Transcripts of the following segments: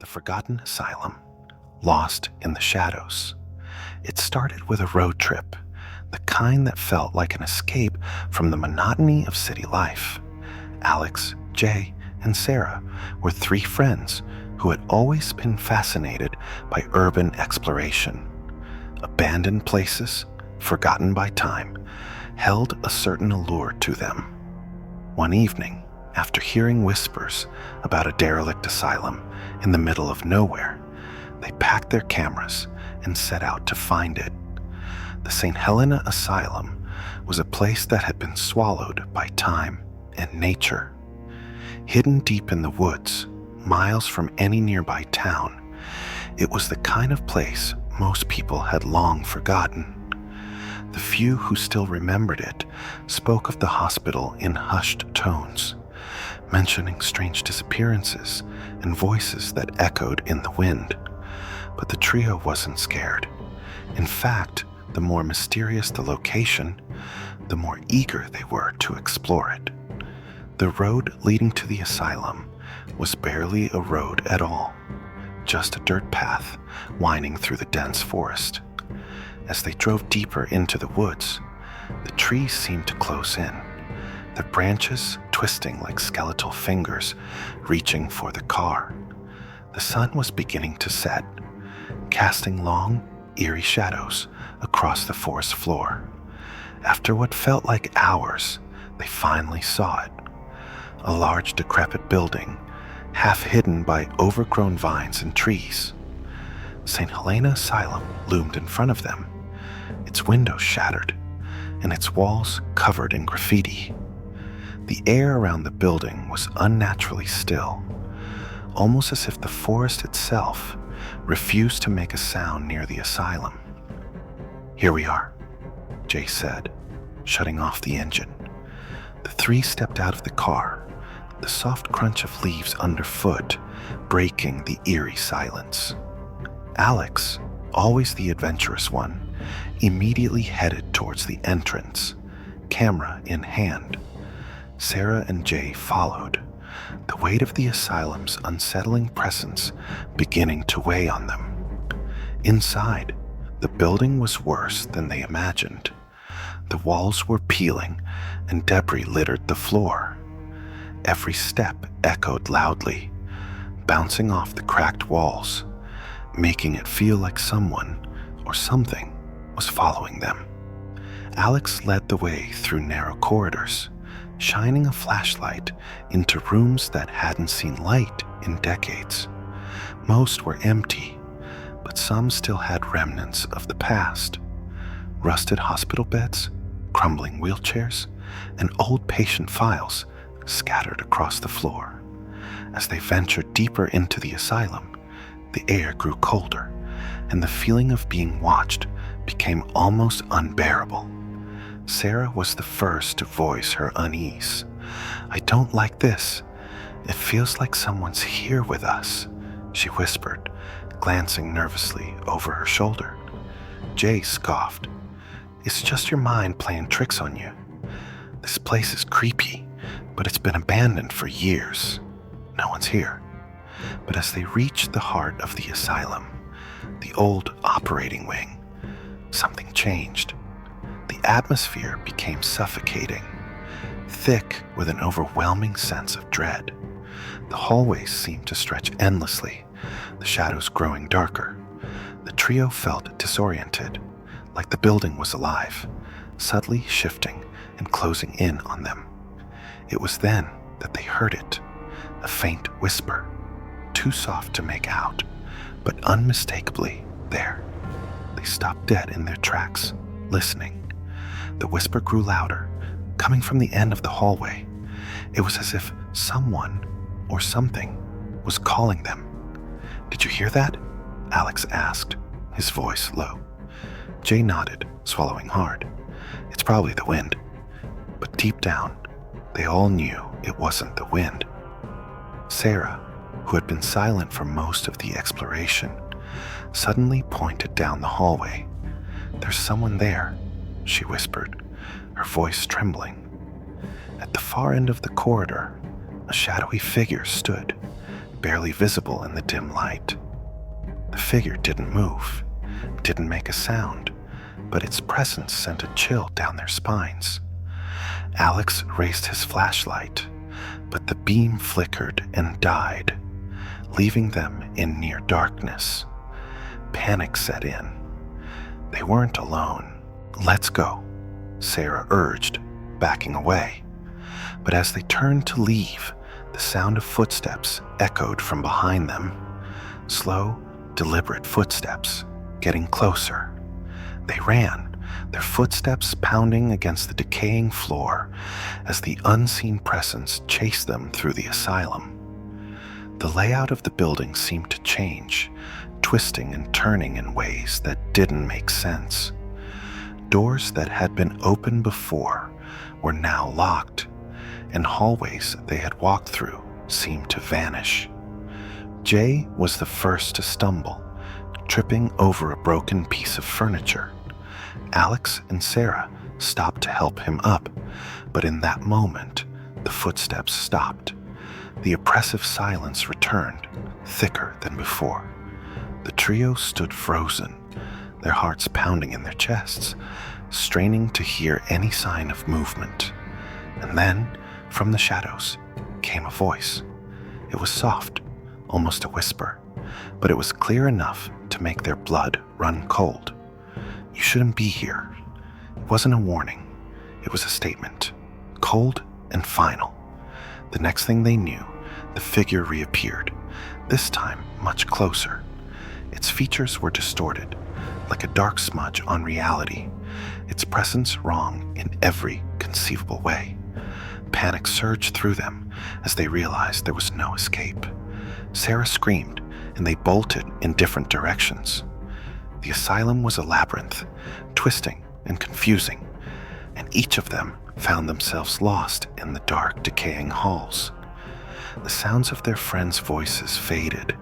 The Forgotten Asylum, Lost in the Shadows. It started with a road trip, the kind that felt like an escape from the monotony of city life. Alex, Jay, and Sarah were three friends who had always been fascinated by urban exploration. Abandoned places, forgotten by time, held a certain allure to them. One evening, after hearing whispers about a derelict asylum in the middle of nowhere, they packed their cameras and set out to find it. The St. Helena Asylum was a place that had been swallowed by time and nature. Hidden deep in the woods, miles from any nearby town, it was the kind of place most people had long forgotten. The few who still remembered it spoke of the hospital in hushed tones, mentioning strange disappearances and voices that echoed in the wind. But the trio wasn't scared. In fact, the more mysterious the location, the more eager they were to explore it. The road leading to the asylum was barely a road at all, just a dirt path winding through the dense forest. As they drove deeper into the woods, the trees seemed to close in, their branches twisting like skeletal fingers reaching for the car. The sun was beginning to set, casting long, eerie shadows across the forest floor. After what felt like hours, they finally saw it. A large, decrepit building, half hidden by overgrown vines and trees. St. Helena Asylum loomed in front of them, its windows shattered, and its walls covered in graffiti. The air around the building was unnaturally still, almost as if the forest itself refused to make a sound near the asylum. "Here we are," Jay said, shutting off the engine. The three stepped out of the car, the soft crunch of leaves underfoot breaking the eerie silence. Alex, always the adventurous one, immediately headed towards the entrance, camera in hand. Sarah and Jay followed, the weight of the asylum's unsettling presence beginning to weigh on them. Inside, the building was worse than they imagined. The walls were peeling and debris littered the floor. Every step echoed loudly, bouncing off the cracked walls, making it feel like someone or something was following them. Alex led the way through narrow corridors, shining a flashlight into rooms that hadn't seen light in decades. Most were empty, but some still had remnants of the past. Rusted hospital beds, crumbling wheelchairs, and old patient files scattered across the floor. As they ventured deeper into the asylum, the air grew colder, and the feeling of being watched became almost unbearable. Sarah was the first to voice her unease. "I don't like this. It feels like someone's here with us," she whispered, glancing nervously over her shoulder. Jay scoffed. "It's just your mind playing tricks on you. This place is creepy, but it's been abandoned for years. No one's here." But as they reached the heart of the asylum, the old operating wing, something changed. The atmosphere became suffocating, thick with an overwhelming sense of dread. The hallways seemed to stretch endlessly, the shadows growing darker. The trio felt disoriented, like the building was alive, subtly shifting and closing in on them. It was then that they heard it, a faint whisper, too soft to make out, but unmistakably there. They stopped dead in their tracks, listening. The whisper grew louder, coming from the end of the hallway. It was as if someone or something was calling them. "Did you hear that?" Alex asked, his voice low. Jay nodded, swallowing hard. "It's probably the wind." But deep down, they all knew it wasn't the wind. Sarah, who had been silent for most of the exploration, suddenly pointed down the hallway. "There's someone there," she whispered, her voice trembling. At the far end of the corridor, a shadowy figure stood, barely visible in the dim light. The figure didn't move, didn't make a sound, but its presence sent a chill down their spines. Alex raised his flashlight, but the beam flickered and died, leaving them in near darkness. Panic set in. They weren't alone. "Let's go," Sarah urged, backing away. But as they turned to leave, the sound of footsteps echoed from behind them. Slow, deliberate footsteps, getting closer. They ran, their footsteps pounding against the decaying floor as the unseen presence chased them through the asylum. The layout of the building seemed to change, twisting and turning in ways that didn't make sense. Doors that had been open before were now locked, and hallways they had walked through seemed to vanish. Jay was the first to stumble, tripping over a broken piece of furniture. Alex and Sarah stopped to help him up, but in that moment, the footsteps stopped. The oppressive silence returned, thicker than before. The trio stood frozen, their hearts pounding in their chests, straining to hear any sign of movement. And then, from the shadows, came a voice. It was soft, almost a whisper, but it was clear enough to make their blood run cold. "You shouldn't be here." It wasn't a warning. It was a statement, cold and final. The next thing they knew, the figure reappeared, this time much closer. Its features were distorted, like a dark smudge on reality, its presence wrong in every conceivable way. Panic surged through them as they realized there was no escape. Sarah screamed, and they bolted in different directions. The asylum was a labyrinth, twisting and confusing, and each of them found themselves lost in the dark, decaying halls. The sounds of their friends' voices faded,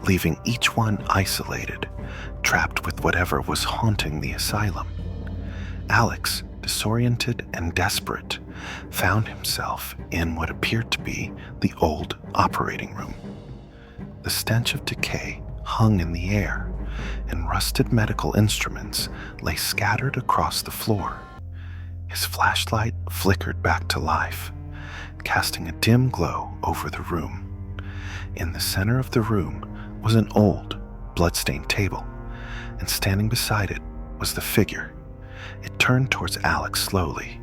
leaving each one isolated, trapped with whatever was haunting the asylum. Alex, disoriented and desperate, found himself in what appeared to be the old operating room. The stench of decay hung in the air, and rusted medical instruments lay scattered across the floor. His flashlight flickered back to life, casting a dim glow over the room. In the center of the room was an old, blood-stained table, and standing beside it was the figure. It turned towards Alex slowly,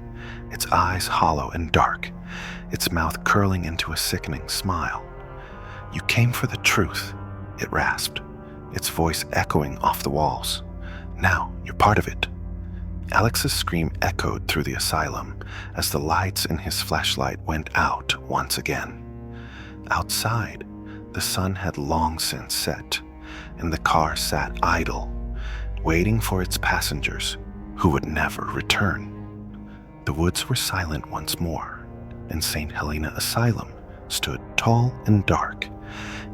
its eyes hollow and dark, its mouth curling into a sickening smile. "You came for the truth," it rasped, its voice echoing off the walls. "Now you're part of it." Alex's scream echoed through the asylum as the lights in his flashlight went out once again. Outside, the sun had long since set, and the car sat idle, waiting for its passengers who would never return. The woods were silent once more, and St. Helena Asylum stood tall and dark,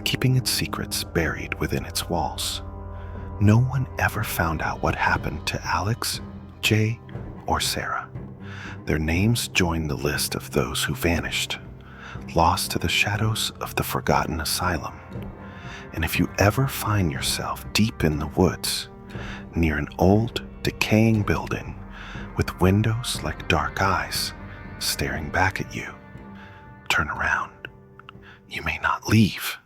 keeping its secrets buried within its walls. No one ever found out what happened to Alex, Jay, or Sarah. Their names joined the list of those who vanished, lost to the shadows of the forgotten asylum. And if you ever find yourself deep in the woods, near an old, decaying building with windows like dark eyes staring back at you, turn around. You may not leave,